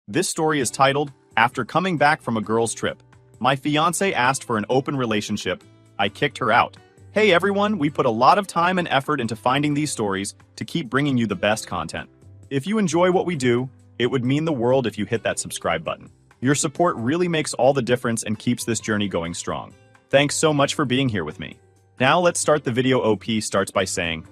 This story is titled, After Coming Back from a Girl's Trip. My fiancée asked for an open relationship. I kicked her out. Hey everyone, we put a lot of time and effort into finding these stories to keep bringing you the best content. If you enjoy what we do, it would mean the world if you hit that subscribe button. Your support really makes all the difference and keeps this journey going strong. Thanks so much for being here with me. Now let's start the video. OP starts by saying,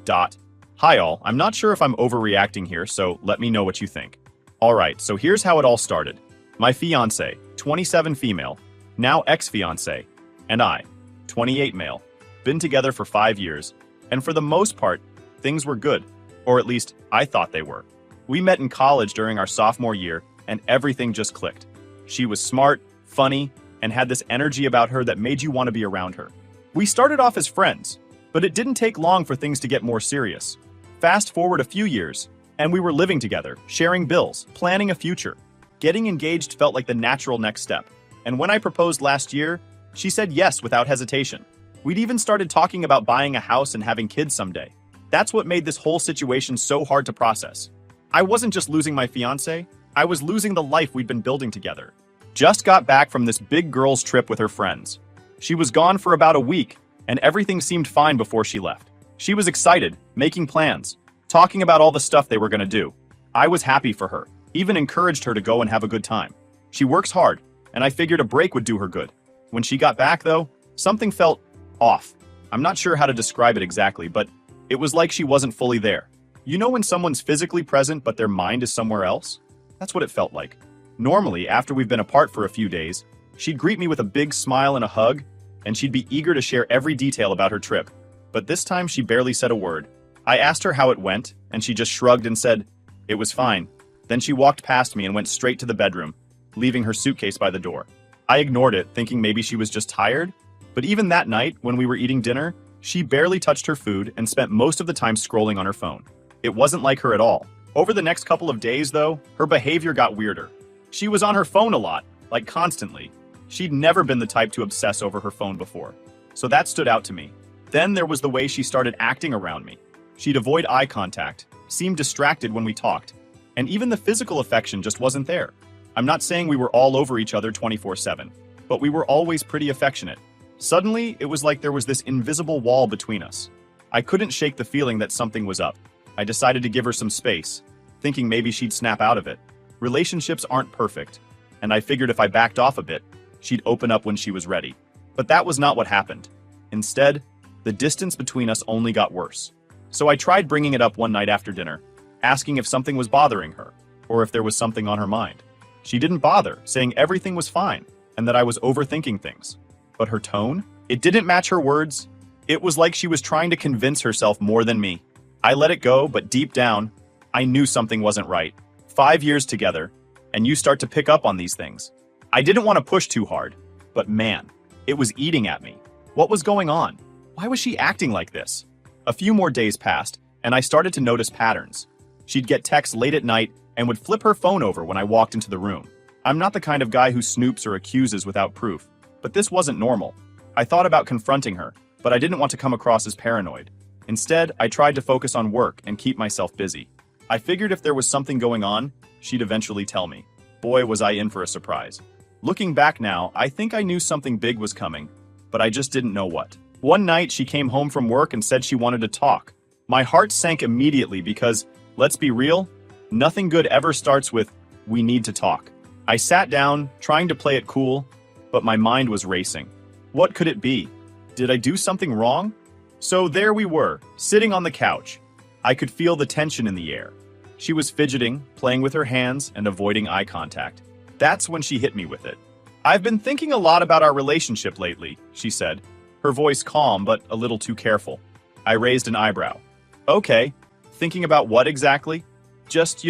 Hi all, I'm not sure if I'm overreacting here, so let me know what you think. Alright, so here's how it all started. My fiancé, 27 female, now ex-fiancé, and I, 28 male, been together for 5 years, and for the most part, things were good, or at least I thought they were. We met in college during our sophomore year, and everything just clicked. She was smart, funny, and had this energy about her that made you want to be around her. We started off as friends, but it didn't take long for things to get more serious. Fast forward a few years, and we were living together, sharing bills, planning a future. Getting engaged felt like the natural next step, and when I proposed last year, she said yes without hesitation. We'd even started talking about buying a house and having kids someday. That's what made this whole situation so hard to process. I wasn't just losing my fiancé, I was losing the life we'd been building together. Just got back from this big girls' trip with her friends. She was gone for about a week, and everything seemed fine before she left. She was excited, making plans, talking about all the stuff they were going to do. I was happy for her, even encouraged her to go and have a good time. She works hard, and I figured a break would do her good. When she got back, though, something felt off. I'm not sure how to describe it exactly, but it was like she wasn't fully there. You know when someone's physically present but their mind is somewhere else? That's what it felt like. Normally, after we've been apart for a few days, she'd greet me with a big smile and a hug, and she'd be eager to share every detail about her trip. But this time she barely said a word. I asked her how it went, and she just shrugged and said, "It was fine." Then she walked past me and went straight to the bedroom, leaving her suitcase by the door. I ignored it, thinking maybe she was just tired. But even that night, when we were eating dinner, she barely touched her food and spent most of the time scrolling on her phone. It wasn't like her at all. Over the next couple of days, though, her behavior got weirder. She was on her phone a lot, like constantly. She'd never been the type to obsess over her phone before. So that stood out to me. Then there was the way she started acting around me. She'd avoid eye contact, seemed distracted when we talked, and even the physical affection just wasn't there. I'm not saying we were all over each other 24/7, but we were always pretty affectionate. Suddenly, it was like there was this invisible wall between us. I couldn't shake the feeling that something was up. I decided to give her some space, thinking maybe she'd snap out of it. Relationships aren't perfect, and I figured if I backed off a bit, she'd open up when she was ready. But that was not what happened. Instead, the distance between us only got worse. So I tried bringing it up one night after dinner, asking if something was bothering her, or if there was something on her mind. She didn't bother, saying everything was fine, and that I was overthinking things. But her tone? It didn't match her words. It was like she was trying to convince herself more than me. I let it go, but deep down, I knew something wasn't right. 5 years together, and you start to pick up on these things. I didn't want to push too hard, but man, it was eating at me. What was going on? Why was she acting like this? A few more days passed, and I started to notice patterns. She'd get texts late at night and would flip her phone over when I walked into the room. I'm not the kind of guy who snoops or accuses without proof, but this wasn't normal. I thought about confronting her, but I didn't want to come across as paranoid. Instead, I tried to focus on work and keep myself busy. I figured if there was something going on, she'd eventually tell me. Boy, was I in for a surprise. Looking back now, I think I knew something big was coming, but I just didn't know what. One night, she came home from work and said she wanted to talk. My heart sank immediately because, let's be real, nothing good ever starts with, "We need to talk." I sat down, trying to play it cool, but my mind was racing. What could it be? Did I do something wrong? So there we were, sitting on the couch. I could feel the tension in the air. She was fidgeting, playing with her hands, and avoiding eye contact. That's when she hit me with it. "I've been thinking a lot about our relationship lately," she said, her voice calm but a little too careful. I raised an eyebrow. "Okay, thinking about what exactly?" "Just,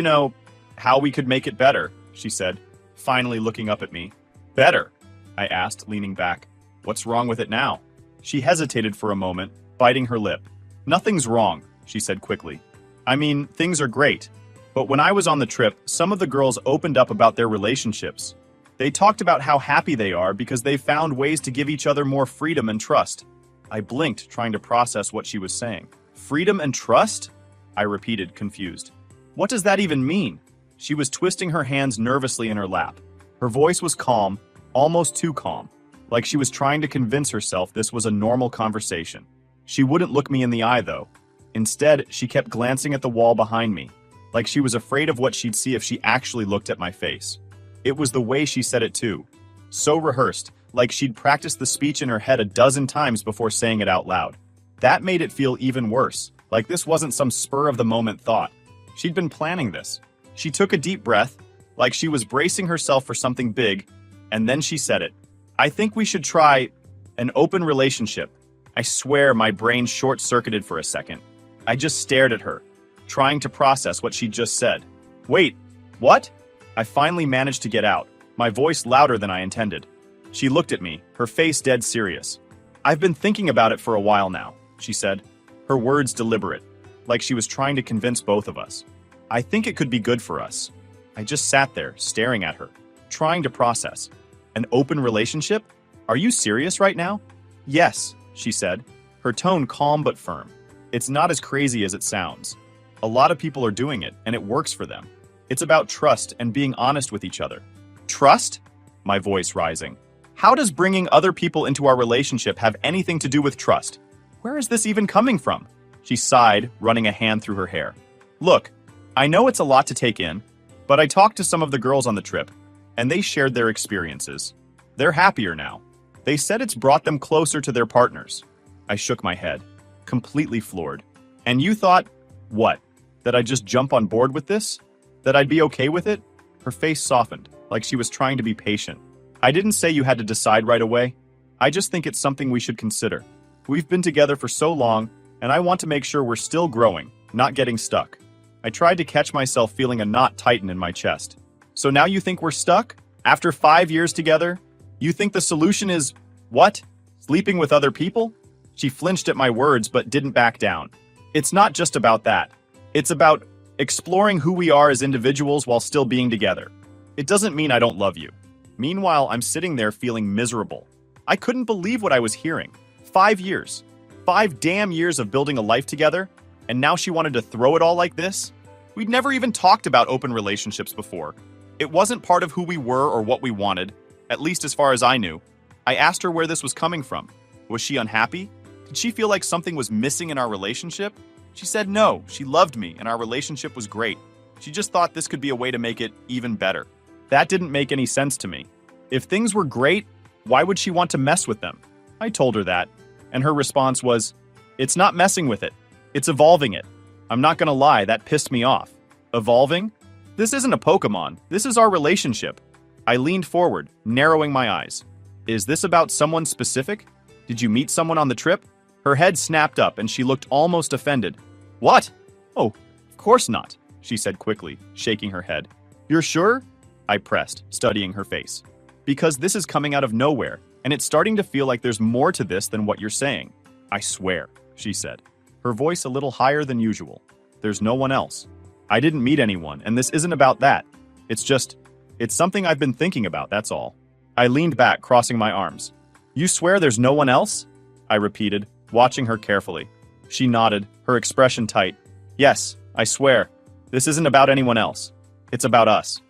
how we could make it better," she said, finally looking up at me. "Better?" I asked, leaning back. "What's wrong with it now?" She hesitated for a moment, biting her lip. "Nothing's wrong," she said quickly. "I mean, things are great. But when I was on the trip, some of the girls opened up about their relationships. They talked about how happy they are because they found ways to give each other more freedom and trust." I blinked, trying to process what she was saying. "Freedom and trust?" I repeated, confused. "What does that even mean?" She was twisting her hands nervously in her lap. Her voice was calm, almost too calm, like she was trying to convince herself this was a normal conversation. She wouldn't look me in the eye, though. Instead, she kept glancing at the wall behind me, like she was afraid of what she'd see if she actually looked at my face. It was the way she said it, too. So rehearsed, like she'd practiced the speech in her head a dozen times before saying it out loud. That made it feel even worse, like this wasn't some spur-of-the-moment thought. She'd been planning this. She took a deep breath, like she was bracing herself for something big, and then she said it. I think we should try an open relationship. I swear my brain short-circuited for a second. I just stared at her, trying to process what she'd just said. Wait, what? I finally managed to get out, my voice louder than I intended. She looked at me, her face dead serious. I've been thinking about it for a while now, she said, her words deliberate, like she was trying to convince both of us. I think it could be good for us. I just sat there, staring at her, trying to process. An open relationship? Are you serious right now? Yes, she said, her tone calm but firm. It's not as crazy as it sounds. A lot of people are doing it, and it works for them. It's about trust and being honest with each other. Trust? My voice rising. How does bringing other people into our relationship have anything to do with trust? Where is this even coming from? She sighed, running a hand through her hair. Look, I know it's a lot to take in, but I talked to some of the girls on the trip, and they shared their experiences. They're happier now. They said it's brought them closer to their partners. I shook my head, completely floored. And you thought, what? That I'd just jump on board with this? That I'd be okay with it? Her face softened, like she was trying to be patient. I didn't say you had to decide right away. I just think it's something we should consider. We've been together for so long, and I want to make sure we're still growing, not getting stuck. I tried to catch myself feeling a knot tighten in my chest. So now you think we're stuck? After 5 years together? You think the solution is, what? Sleeping with other people? She flinched at my words but didn't back down. It's not just about that. It's about exploring who we are as individuals while still being together. It doesn't mean I don't love you. Meanwhile, I'm sitting there feeling miserable. I couldn't believe what I was hearing. 5 years. 5 damn years of building a life together, and now she wanted to throw it all like this? We'd never even talked about open relationships before. It wasn't part of who we were or what we wanted, at least as far as I knew. I asked her where this was coming from. Was she unhappy? Did she feel like something was missing in our relationship? She said no, she loved me and our relationship was great. She just thought this could be a way to make it even better. That didn't make any sense to me. If things were great, why would she want to mess with them? I told her that, and her response was, it's not messing with it. It's evolving it. I'm not gonna lie, that pissed me off. Evolving? This isn't a Pokemon. This is our relationship. I leaned forward, narrowing my eyes. Is this about someone specific? Did you meet someone on the trip? Her head snapped up and she looked almost offended. What? Oh, of course not, she said quickly, shaking her head. You're sure? I pressed, studying her face. Because this is coming out of nowhere, and it's starting to feel like there's more to this than what you're saying. I swear, she said, her voice a little higher than usual. There's no one else. I didn't meet anyone, and this isn't about that. It's something I've been thinking about, that's all. I leaned back, crossing my arms. You swear there's no one else? I repeated, watching her carefully. She nodded, her expression tight. Yes, I swear. This isn't about anyone else. It's about us.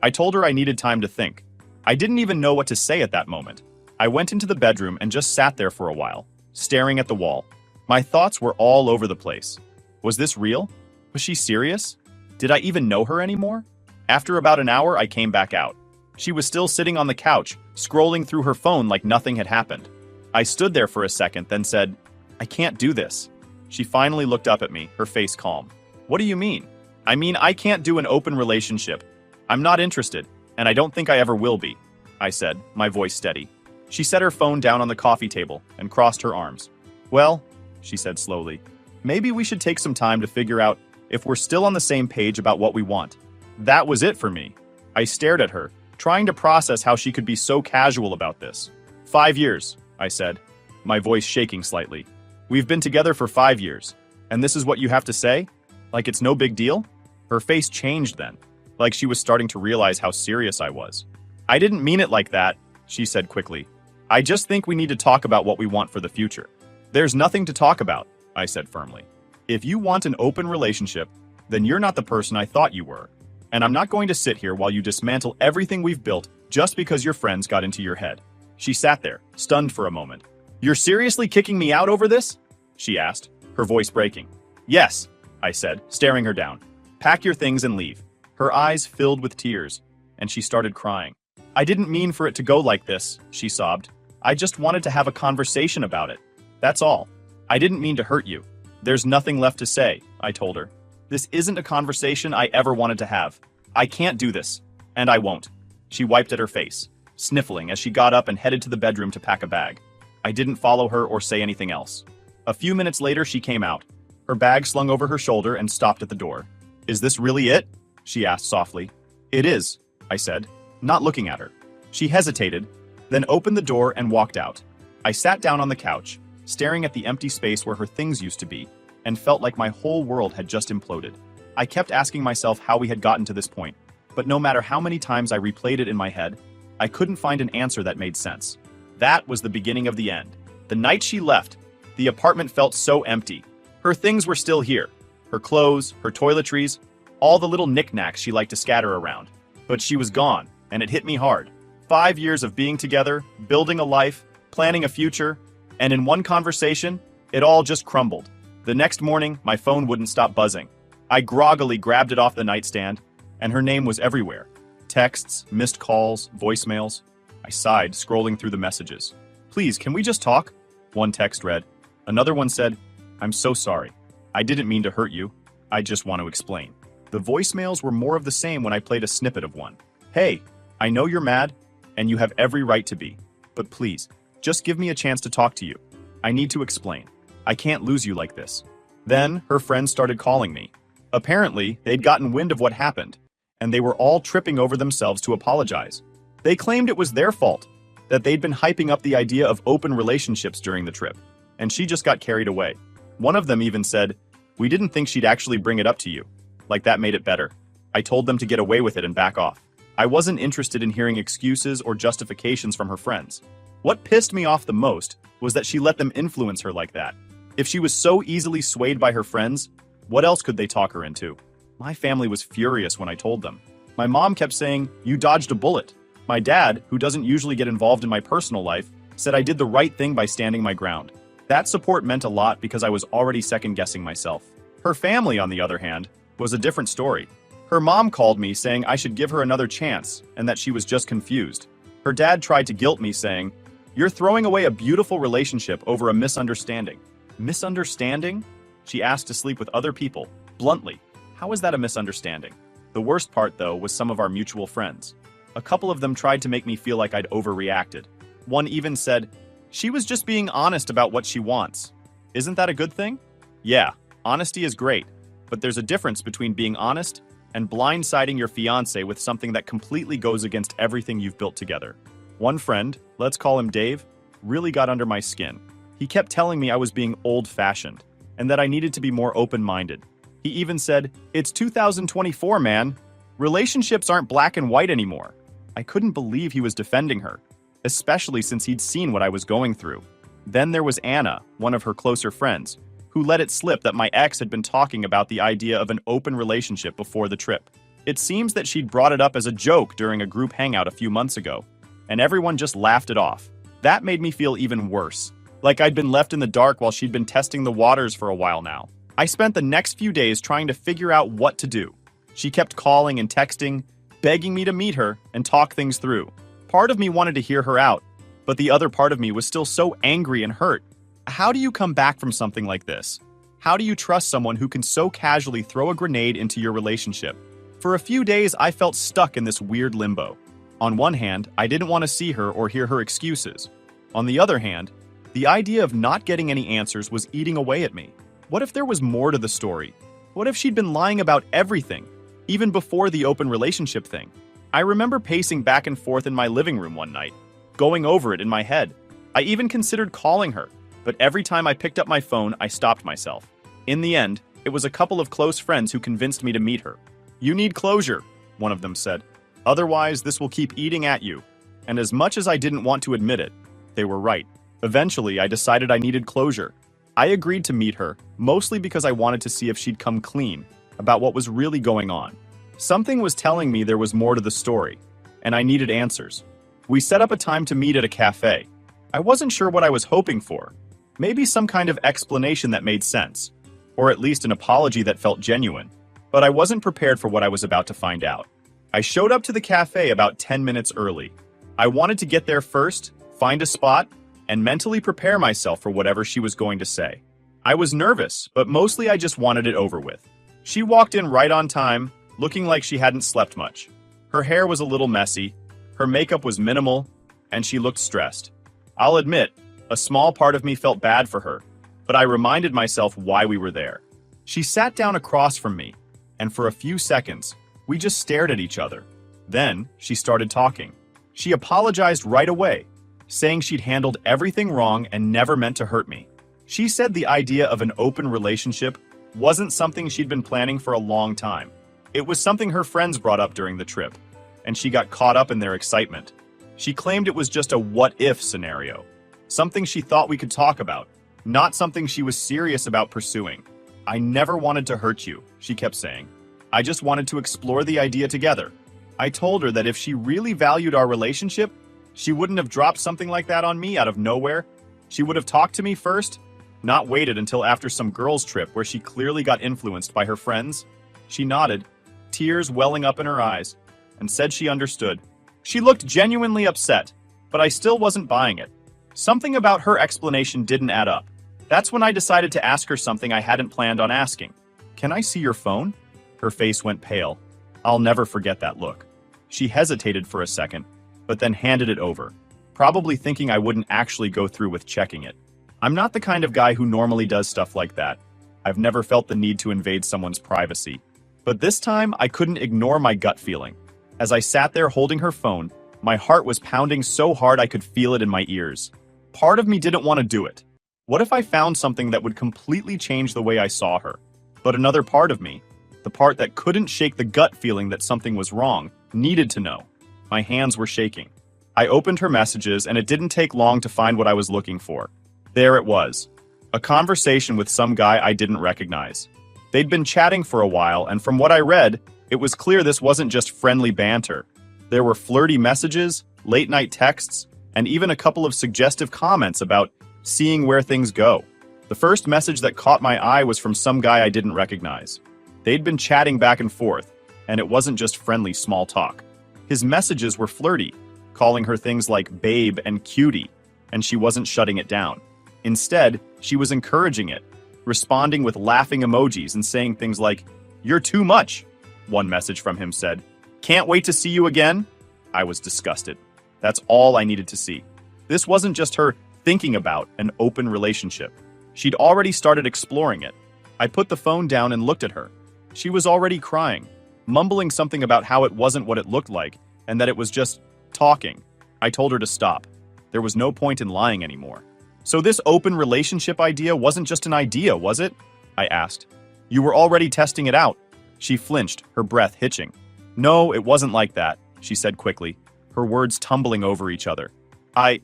I told her I needed time to think. I didn't even know what to say at that moment. I went into the bedroom and just sat there for a while, staring at the wall. My thoughts were all over the place. Was this real? Was she serious? Did I even know her anymore? After about an hour, I came back out. She was still sitting on the couch, scrolling through her phone like nothing had happened. I stood there for a second, then said, I can't do this. She finally looked up at me, her face calm. What do you mean? I mean, I can't do an open relationship. I'm not interested, and I don't think I ever will be, I said, my voice steady. She set her phone down on the coffee table and crossed her arms. Well, she said slowly, maybe we should take some time to figure out if we're still on the same page about what we want. That was it for me. I stared at her, trying to process how she could be so casual about this. 5 years, I said, my voice shaking slightly. We've been together for 5 years, and this is what you have to say? Like it's no big deal? Her face changed then, like she was starting to realize how serious I was. I didn't mean it like that, she said quickly. I just think we need to talk about what we want for the future. There's nothing to talk about, I said firmly. If you want an open relationship, then you're not the person I thought you were. And I'm not going to sit here while you dismantle everything we've built just because your friends got into your head. She sat there, stunned for a moment. You're seriously kicking me out over this? She asked, her voice breaking. Yes, I said, staring her down. Pack your things and leave. Her eyes filled with tears, and she started crying. I didn't mean for it to go like this, she sobbed. I just wanted to have a conversation about it. That's all. I didn't mean to hurt you. There's nothing left to say, I told her. This isn't a conversation I ever wanted to have. I can't do this, and I won't. She wiped at her face, sniffling as she got up and headed to the bedroom to pack a bag. I didn't follow her or say anything else. A few minutes later, she came out, her bag slung over her shoulder, and stopped at the door. Is this really it? She asked softly. It is, I said, not looking at her. She hesitated, then opened the door and walked out. I sat down on the couch, staring at the empty space where her things used to be, and felt like my whole world had just imploded. I kept asking myself how we had gotten to this point, but no matter how many times I replayed it in my head, I couldn't find an answer that made sense. That was the beginning of the end. The night she left, the apartment felt so empty. Her things were still here. Her clothes, her toiletries, all the little knickknacks she liked to scatter around. But she was gone, and it hit me hard. 5 years of being together, building a life, planning a future, and in one conversation, it all just crumbled. The next morning, my phone wouldn't stop buzzing. I groggily grabbed it off the nightstand, and her name was everywhere. Texts, missed calls, voicemails. I sighed, scrolling through the messages. Please, can we just talk? One text read. Another one said, I'm so sorry. I didn't mean to hurt you. I just want to explain. The voicemails were more of the same when I played a snippet of one. Hey, I know you're mad, and you have every right to be. But please, just give me a chance to talk to you. I need to explain. I can't lose you like this. Then, her friends started calling me. Apparently, they'd gotten wind of what happened, and they were all tripping over themselves to apologize. They claimed it was their fault, that they'd been hyping up the idea of open relationships during the trip, and she just got carried away. One of them even said, we didn't think she'd actually bring it up to you. Like that made it better. I told them to get away with it and back off. I wasn't interested in hearing excuses or justifications from her friends. What pissed me off the most was that she let them influence her like that. If she was so easily swayed by her friends, what else could they talk her into? My family was furious when I told them. My mom kept saying, you dodged a bullet. My dad, who doesn't usually get involved in my personal life, said I did the right thing by standing my ground. That support meant a lot because I was already second-guessing myself. Her family, on the other hand, was a different story. Her mom called me saying I should give her another chance and that she was just confused. Her dad tried to guilt me saying, you're throwing away a beautiful relationship over a misunderstanding. Misunderstanding? She asked to sleep with other people, bluntly. How is that a misunderstanding? The worst part, though, was some of our mutual friends. A couple of them tried to make me feel like I'd overreacted. One even said, she was just being honest about what she wants. Isn't that a good thing? Yeah, honesty is great, but there's a difference between being honest and blindsiding your fiancé with something that completely goes against everything you've built together. One friend, let's call him Dave, really got under my skin. He kept telling me I was being old-fashioned and that I needed to be more open-minded. He even said, it's 2024, man. Relationships aren't black and white anymore. I couldn't believe he was defending her, especially since he'd seen what I was going through. Then there was Anna, one of her closer friends, who let it slip that my ex had been talking about the idea of an open relationship before the trip. It seems that she'd brought it up as a joke during a group hangout a few months ago, and everyone just laughed it off. That made me feel even worse, like I'd been left in the dark while she'd been testing the waters for a while now. I spent the next few days trying to figure out what to do. She kept calling and texting, begging me to meet her and talk things through. Part of me wanted to hear her out, but the other part of me was still so angry and hurt. How do you come back from something like this? How do you trust someone who can so casually throw a grenade into your relationship? For a few days, I felt stuck in this weird limbo. On one hand, I didn't want to see her or hear her excuses. On the other hand, the idea of not getting any answers was eating away at me. What if there was more to the story? What if she'd been lying about everything, even before the open relationship thing? I remember pacing back and forth in my living room one night, going over it in my head. I even considered calling her, but every time I picked up my phone, I stopped myself. In the end, it was a couple of close friends who convinced me to meet her. You need closure, one of them said. Otherwise, this will keep eating at you. And as much as I didn't want to admit it, they were right. Eventually, I decided I needed closure. I agreed to meet her, mostly because I wanted to see if she'd come clean about what was really going on. Something was telling me there was more to the story, and I needed answers. We set up a time to meet at a cafe. I wasn't sure what I was hoping for. Maybe some kind of explanation that made sense, or at least an apology that felt genuine. But I wasn't prepared for what I was about to find out. I showed up to the cafe about 10 minutes early. I wanted to get there first, find a spot, and mentally prepare myself for whatever she was going to say. I was nervous, but mostly I just wanted it over with. She walked in right on time, looking like she hadn't slept much. Her hair was a little messy, her makeup was minimal, and she looked stressed. I'll admit, a small part of me felt bad for her, but I reminded myself why we were there. She sat down across from me, and for a few seconds, we just stared at each other. Then, she started talking. She apologized right away, saying she'd handled everything wrong and never meant to hurt me. She said the idea of an open relationship wasn't something she'd been planning for a long time. It was something her friends brought up during the trip, and she got caught up in their excitement. She claimed it was just a what-if scenario, something she thought we could talk about, not something she was serious about pursuing. I never wanted to hurt you, she kept saying. I just wanted to explore the idea together. I told her that if she really valued our relationship, she wouldn't have dropped something like that on me out of nowhere. She would have talked to me first, not waited until after some girls' trip where she clearly got influenced by her friends. She nodded, tears welling up in her eyes, and said she understood. She looked genuinely upset, but I still wasn't buying it. Something about her explanation didn't add up. That's when I decided to ask her something I hadn't planned on asking. Can I see your phone? Her face went pale. I'll never forget that look. She hesitated for a second, but then handed it over, probably thinking I wouldn't actually go through with checking it. I'm not the kind of guy who normally does stuff like that. I've never felt the need to invade someone's privacy. But this time, I couldn't ignore my gut feeling. As I sat there holding her phone, my heart was pounding so hard I could feel it in my ears. Part of me didn't want to do it. What if I found something that would completely change the way I saw her? But another part of me, the part that couldn't shake the gut feeling that something was wrong, needed to know. My hands were shaking. I opened her messages, and it didn't take long to find what I was looking for. There it was. A conversation with some guy I didn't recognize. They'd been chatting for a while, and from what I read, it was clear this wasn't just friendly banter. There were flirty messages, late-night texts, and even a couple of suggestive comments about seeing where things go. The first message that caught my eye was from some guy I didn't recognize. They'd been chatting back and forth, and it wasn't just friendly small talk. His messages were flirty, calling her things like babe and cutie, and she wasn't shutting it down. Instead, she was encouraging it, responding with laughing emojis and saying things like, "You're too much," one message from him said. "Can't wait to see you again." I was disgusted. That's all I needed to see. This wasn't just her thinking about an open relationship. She'd already started exploring it. I put the phone down and looked at her. She was already crying, mumbling something about how it wasn't what it looked like and that it was just talking. I told her to stop. There was no point in lying anymore. "So this open relationship idea wasn't just an idea, was it?" I asked. "You were already testing it out." She flinched, her breath hitching. "No, it wasn't like that," she said quickly, her words tumbling over each other. I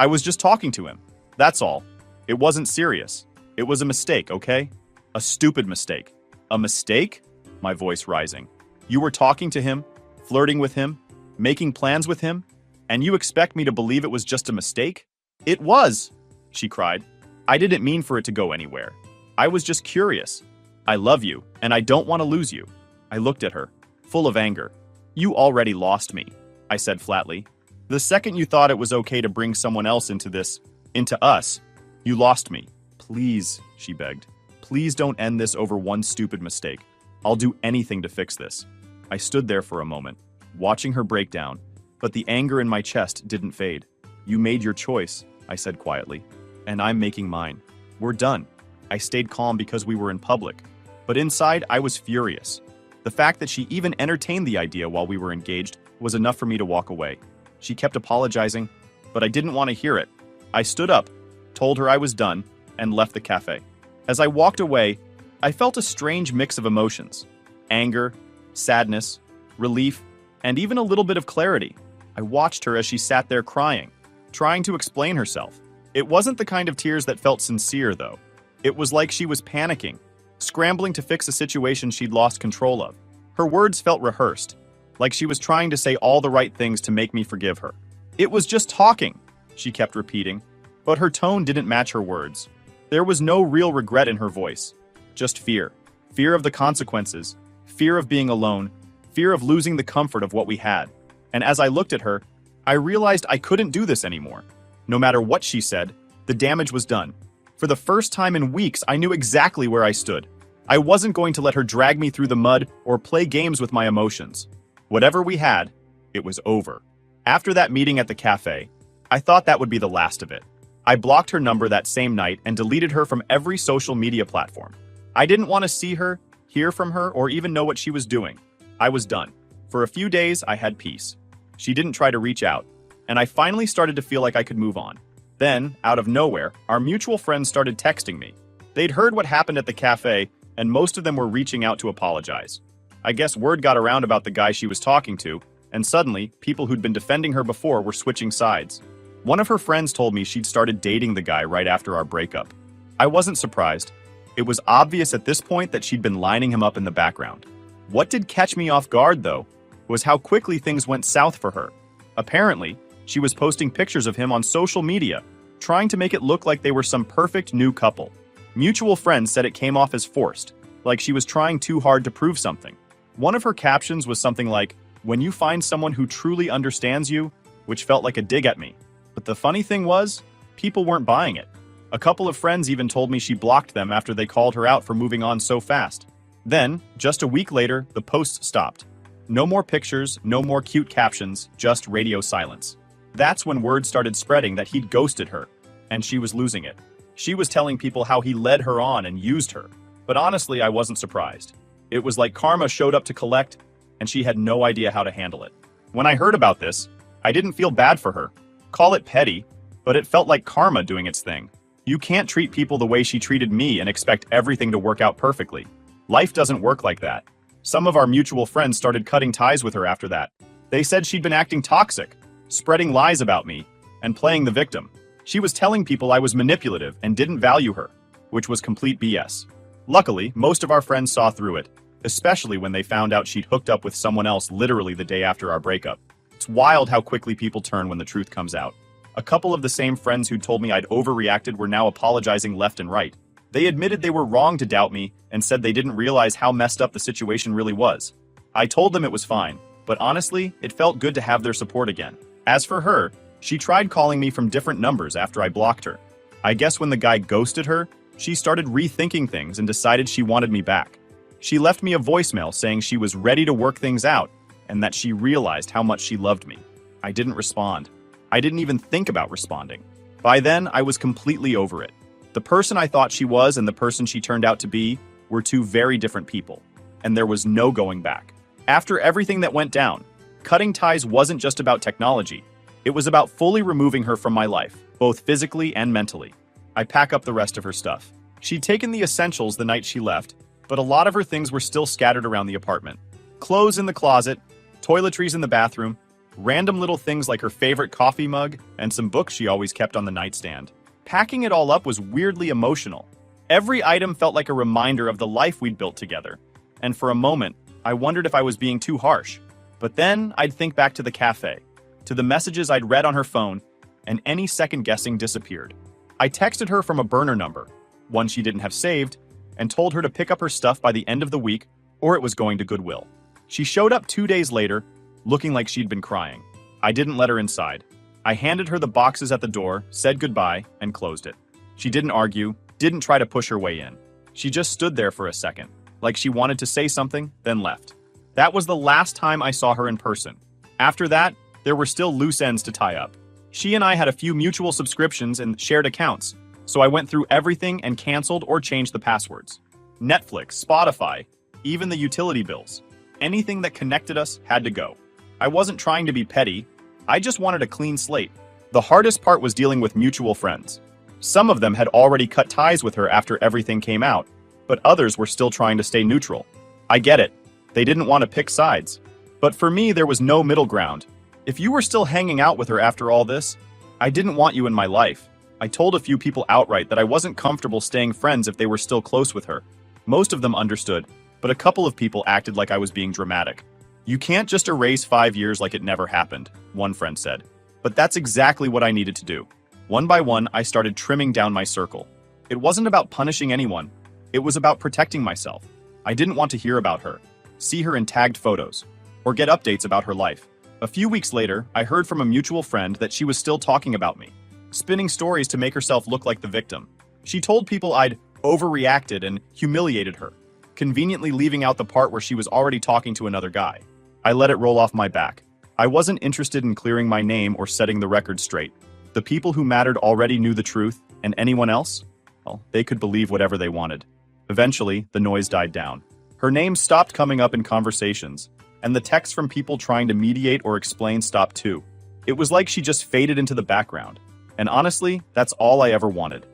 was just talking to him. That's all. It wasn't serious. It was a mistake, okay? A stupid mistake." "A mistake?" My voice rising. "You were talking to him, flirting with him, making plans with him, and you expect me to believe it was just a mistake?" "It was!" she cried. "I didn't mean for it to go anywhere. I was just curious. I love you, and I don't want to lose you." I looked at her, full of anger. "You already lost me," I said flatly. "The second you thought it was okay to bring someone else into us, you lost me. Please," she begged. "Please don't end this over one stupid mistake. I'll do anything to fix this." I stood there for a moment, watching her break down, but the anger in my chest didn't fade. "You made your choice," I said quietly, "and I'm making mine. We're done." I stayed calm because we were in public, but inside I was furious. The fact that she even entertained the idea while we were engaged was enough for me to walk away. She kept apologizing, but I didn't want to hear it. I stood up, told her I was done, and left the cafe. As I walked away, I felt a strange mix of emotions: anger, sadness, relief, and even a little bit of clarity. I watched her as she sat there crying, trying to explain herself. It wasn't the kind of tears that felt sincere, though. It was like she was panicking, scrambling to fix a situation she'd lost control of. Her words felt rehearsed, like she was trying to say all the right things to make me forgive her. "It was just talking," she kept repeating, but her tone didn't match her words. There was no real regret in her voice, just fear. Fear of the consequences, fear of being alone, fear of losing the comfort of what we had. And as I looked at her, I realized I couldn't do this anymore. No matter what she said, the damage was done. For the first time in weeks, I knew exactly where I stood. I wasn't going to let her drag me through the mud or play games with my emotions. Whatever we had, it was over. After that meeting at the cafe, I thought that would be the last of it. I blocked her number that same night and deleted her from every social media platform. I didn't want to see her, hear from her, or even know what she was doing. I was done. For a few days, I had peace. She didn't try to reach out, and I finally started to feel like I could move on. Then, out of nowhere, our mutual friends started texting me. They'd heard what happened at the cafe, and most of them were reaching out to apologize. I guess word got around about the guy she was talking to, and suddenly, people who'd been defending her before were switching sides. One of her friends told me she'd started dating the guy right after our breakup. I wasn't surprised. It was obvious at this point that she'd been lining him up in the background. What did catch me off guard, though, was how quickly things went south for her. Apparently, she was posting pictures of him on social media, trying to make it look like they were some perfect new couple. Mutual friends said it came off as forced, like she was trying too hard to prove something. One of her captions was something like, "When you find someone who truly understands you," which felt like a dig at me. But the funny thing was, people weren't buying it. A couple of friends even told me she blocked them after they called her out for moving on so fast. Then, just a week later, the posts stopped. No more pictures, no more cute captions, just radio silence. That's when word started spreading that he'd ghosted her, and she was losing it. She was telling people how he led her on and used her. But honestly, I wasn't surprised. It was like karma showed up to collect, and she had no idea how to handle it. When I heard about this, I didn't feel bad for her. Call it petty, but it felt like karma doing its thing. You can't treat people the way she treated me and expect everything to work out perfectly. Life doesn't work like that. Some of our mutual friends started cutting ties with her after that. They said she'd been acting toxic, spreading lies about me, and playing the victim. She was telling people I was manipulative and didn't value her, which was complete BS. Luckily, most of our friends saw through it, especially when they found out she'd hooked up with someone else literally the day after our breakup. It's wild how quickly people turn when the truth comes out. A couple of the same friends who told me I'd overreacted were now apologizing left and right. They admitted they were wrong to doubt me and said they didn't realize how messed up the situation really was. I told them it was fine, but honestly, it felt good to have their support again. As for her, she tried calling me from different numbers after I blocked her. I guess when the guy ghosted her, she started rethinking things and decided she wanted me back. She left me a voicemail saying she was ready to work things out and that she realized how much she loved me. I didn't respond. I didn't even think about responding. By then, I was completely over it. The person I thought she was and the person she turned out to be were two very different people, and there was no going back. After everything that went down, cutting ties wasn't just about technology. It was about fully removing her from my life, both physically and mentally. I pack up the rest of her stuff. She'd taken the essentials the night she left, but a lot of her things were still scattered around the apartment. Clothes in the closet, toiletries in the bathroom, random little things like her favorite coffee mug, and some books she always kept on the nightstand. Packing it all up was weirdly emotional. Every item felt like a reminder of the life we'd built together, and for a moment, I wondered if I was being too harsh. But then I'd think back to the cafe, to the messages I'd read on her phone, and any second-guessing disappeared. I texted her from a burner number, one she didn't have saved, and told her to pick up her stuff by the end of the week, or it was going to Goodwill. She showed up 2 days later, looking like she'd been crying. I didn't let her inside. I handed her the boxes at the door, said goodbye, and closed it. She didn't argue, didn't try to push her way in. She just stood there for a second, like she wanted to say something, then left. That was the last time I saw her in person. After that, there were still loose ends to tie up. She and I had a few mutual subscriptions and shared accounts, so I went through everything and canceled or changed the passwords. Netflix, Spotify, even the utility bills. Anything that connected us had to go. I wasn't trying to be petty, I just wanted a clean slate. The hardest part was dealing with mutual friends. Some of them had already cut ties with her after everything came out, but others were still trying to stay neutral. I get it. They didn't want to pick sides. But for me, there was no middle ground. If you were still hanging out with her after all this, I didn't want you in my life. I told a few people outright that I wasn't comfortable staying friends if they were still close with her. Most of them understood, but a couple of people acted like I was being dramatic. You can't just erase 5 years like it never happened, one friend said. But that's exactly what I needed to do. One by one, I started trimming down my circle. It wasn't about punishing anyone. It was about protecting myself. I didn't want to hear about her, see her in tagged photos, or get updates about her life. A few weeks later, I heard from a mutual friend that she was still talking about me, spinning stories to make herself look like the victim. She told people I'd overreacted and humiliated her, conveniently leaving out the part where she was already talking to another guy. I let it roll off my back. I wasn't interested in clearing my name or setting the record straight. The people who mattered already knew the truth, and anyone else? Well, they could believe whatever they wanted. Eventually, the noise died down. Her name stopped coming up in conversations, and the texts from people trying to mediate or explain stopped too. It was like she just faded into the background. And honestly, that's all I ever wanted.